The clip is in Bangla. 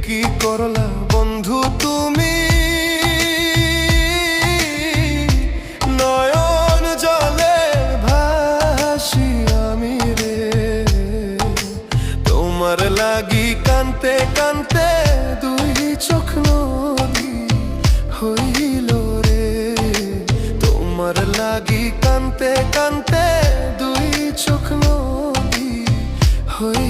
কি করলা বন্ধু তুমি, নয়ন জলে ভাসি আমি রে। তোমার লাগি কানতে কানতে দুই চোখ নদী হইল রে। তোমার লাগি কানতে কানতে দুই চোখ নদী হইল।